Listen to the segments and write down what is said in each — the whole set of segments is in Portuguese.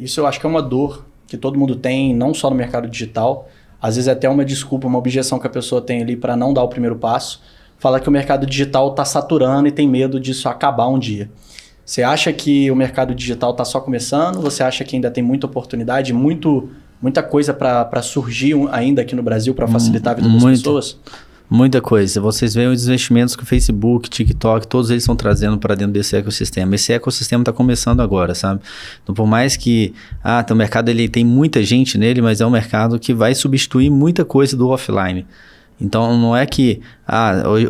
isso eu acho que é uma dor que todo mundo tem, não só no mercado digital. Às vezes é até uma desculpa, uma objeção que a pessoa tem ali para não dar o primeiro passo. Fala que o mercado digital está saturando e tem medo disso acabar um dia. Você acha que o mercado digital está só começando? Você acha que ainda tem muita oportunidade, muita coisa para surgir ainda aqui no Brasil para facilitar a vida das pessoas? Muita coisa. Vocês veem os investimentos que o Facebook, TikTok, todos eles estão trazendo para dentro desse ecossistema. Esse ecossistema está começando agora, sabe? Então, por mais que o mercado ele tem muita gente nele, mas é um mercado que vai substituir muita coisa do offline. Então, não é que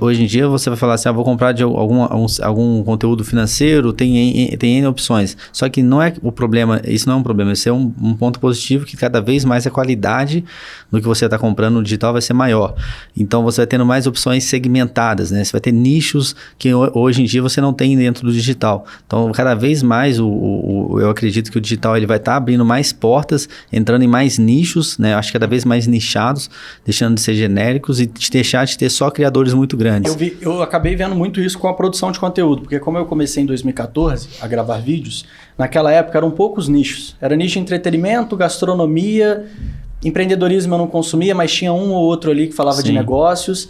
hoje em dia você vai falar assim, vou comprar de algum conteúdo financeiro, tem N opções. Só que não é o problema, isso não é um problema, isso é um ponto positivo que cada vez mais a qualidade do que você está comprando no digital vai ser maior. Então, você vai tendo mais opções segmentadas, né? Você vai ter nichos que hoje em dia você não tem dentro do digital. Então, cada vez mais eu acredito que o digital ele vai estar abrindo mais portas, entrando em mais nichos, né? Eu acho que cada vez mais nichados, deixando de ser genéricos e deixar de ter só criadores muito grandes. Eu acabei vendo muito isso com a produção de conteúdo, porque como eu comecei em 2014 a gravar vídeos, naquela época eram poucos nichos. Era nicho de entretenimento, gastronomia, empreendedorismo eu não consumia, mas tinha um ou outro ali que falava de negócios,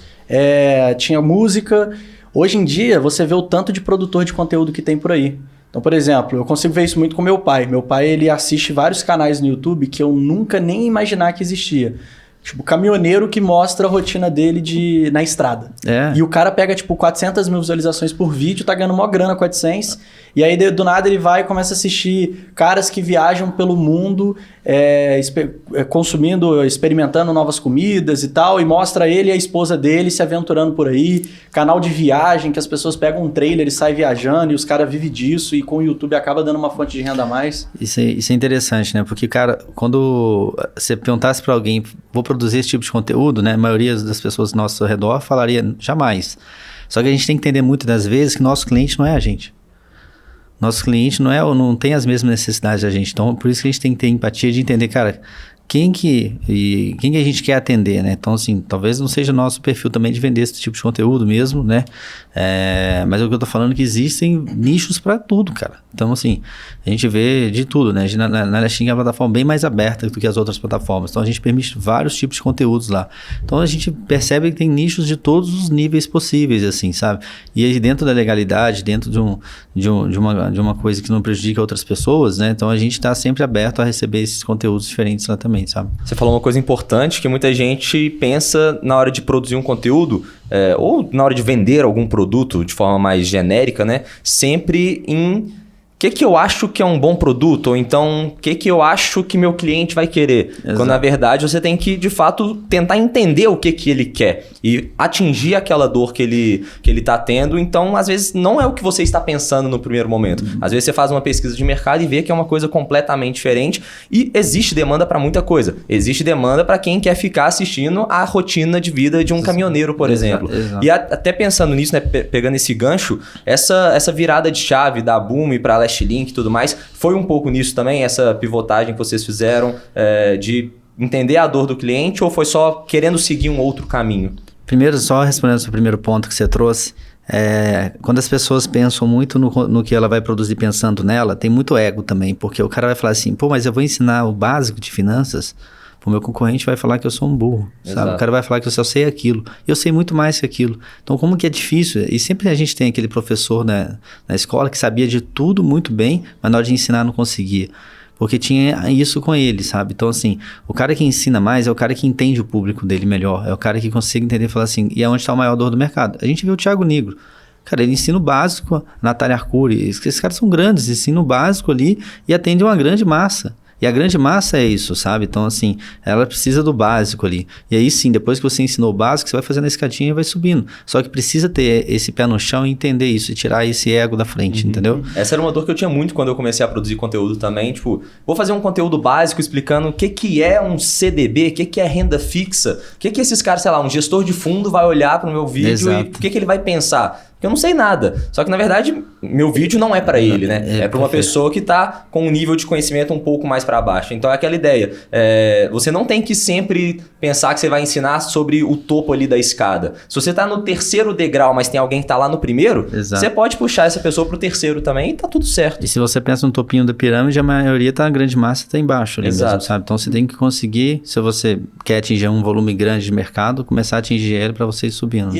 tinha música. Hoje em dia você vê o tanto de produtor de conteúdo que tem por aí. Então, por exemplo, eu consigo ver isso muito com meu pai. Meu pai ele assiste vários canais no YouTube que eu nunca nem ia imaginar que existia. Tipo, caminhoneiro que mostra a rotina dele na estrada. E o cara pega, 400 mil visualizações por vídeo, tá ganhando mó grana com AdSense. E aí, do nada, ele vai e começa a assistir caras que viajam pelo mundo, experimentando novas comidas e tal, e mostra ele e a esposa dele se aventurando por aí. Canal de viagem, que as pessoas pegam um trailer e saem viajando, e os caras vivem disso, e com o YouTube acaba dando uma fonte de renda a mais. Isso é interessante, né? Porque, cara, quando você perguntasse pra alguém, vou produzir esse tipo de conteúdo, né? A maioria das pessoas ao nosso redor falaria jamais. Só que a gente tem que entender muitas das vezes que nosso cliente não é a gente. Nosso cliente não tem as mesmas necessidades da gente. Então, por isso que a gente tem que ter empatia de entender, cara, quem que a gente quer atender, né? Então, assim, talvez não seja nosso perfil também de vender esse tipo de conteúdo mesmo, né? Mas o que eu tô falando é que existem nichos para tudo, cara. Então, assim, a gente vê de tudo, né? Na Listing é uma plataforma bem mais aberta do que as outras plataformas. Então, a gente permite vários tipos de conteúdos lá. Então, a gente percebe que tem nichos de todos os níveis possíveis, assim, sabe? E aí, dentro da legalidade, dentro de uma coisa que não prejudica outras pessoas, né? Então, a gente tá sempre aberto a receber esses conteúdos diferentes lá também, sabe? Você falou uma coisa importante que muita gente pensa na hora de produzir um conteúdo ou na hora de vender algum produto de forma mais genérica, né? Sempre em o que eu acho que é um bom produto, ou então o que eu acho que meu cliente vai querer. Exato. Quando na verdade você tem que de fato tentar entender o que ele quer e atingir aquela dor que ele tá tendo. Então às vezes não é o que você está pensando no primeiro momento. Às vezes você faz uma pesquisa de mercado e vê que é uma coisa completamente diferente e existe demanda para muita coisa. Existe demanda para quem quer ficar assistindo a rotina de vida de um caminhoneiro, por exemplo. Exato. E até pensando nisso, né, pegando esse gancho, essa virada de chave da Boom para Last Link e tudo mais, foi um pouco nisso também, essa pivotagem que vocês fizeram de entender a dor do cliente, ou foi só querendo seguir um outro caminho? Primeiro, só respondendo ao seu primeiro ponto que você trouxe, quando as pessoas pensam muito no que ela vai produzir pensando nela, tem muito ego também, porque o cara vai falar assim, mas eu vou ensinar o básico de finanças, o meu concorrente vai falar que eu sou um burro, sabe? O cara vai falar que eu só sei aquilo. Eu sei muito mais que aquilo. Então, como que é difícil? E sempre a gente tem aquele professor na escola que sabia de tudo muito bem, mas na hora de ensinar não conseguia. Porque tinha isso com ele, sabe? Então, assim, o cara que ensina mais é o cara que entende o público dele melhor. É o cara que consegue entender e falar assim, e é onde está o maior dor do mercado. A gente vê o Thiago Nigro. Cara, ele ensina o básico, a Natália Arcuri. Esses caras são grandes, ensinam o básico ali e atendem uma grande massa. E a grande massa é isso, sabe? Então, assim, ela precisa do básico ali. E aí, sim, depois que você ensinou o básico, você vai fazendo a escadinha e vai subindo. Só que precisa ter esse pé no chão e entender isso, e tirar esse ego da frente, entendeu? Essa era uma dor que eu tinha muito quando eu comecei a produzir conteúdo também. Tipo, vou fazer um conteúdo básico explicando o que é um CDB, o que é renda fixa, o que esses caras, sei lá, um gestor de fundo vai olhar para o meu vídeo. Exato. E o que ele vai pensar? porque eu não sei nada. Só que, na verdade, meu vídeo não é para ele, né? É para uma pessoa que tá com um nível de conhecimento um pouco mais para baixo. Então, é aquela ideia. Você não tem que sempre pensar que você vai ensinar sobre o topo ali da escada. Se você tá no terceiro degrau, mas tem alguém que tá lá no primeiro, você pode puxar essa pessoa pro terceiro também e tá tudo certo. E se você pensa no topinho da pirâmide, a maioria tá, a grande massa tá embaixo ali mesmo, sabe? Então você tem que conseguir, se você quer atingir um volume grande de mercado, começar a atingir ele para você ir subindo.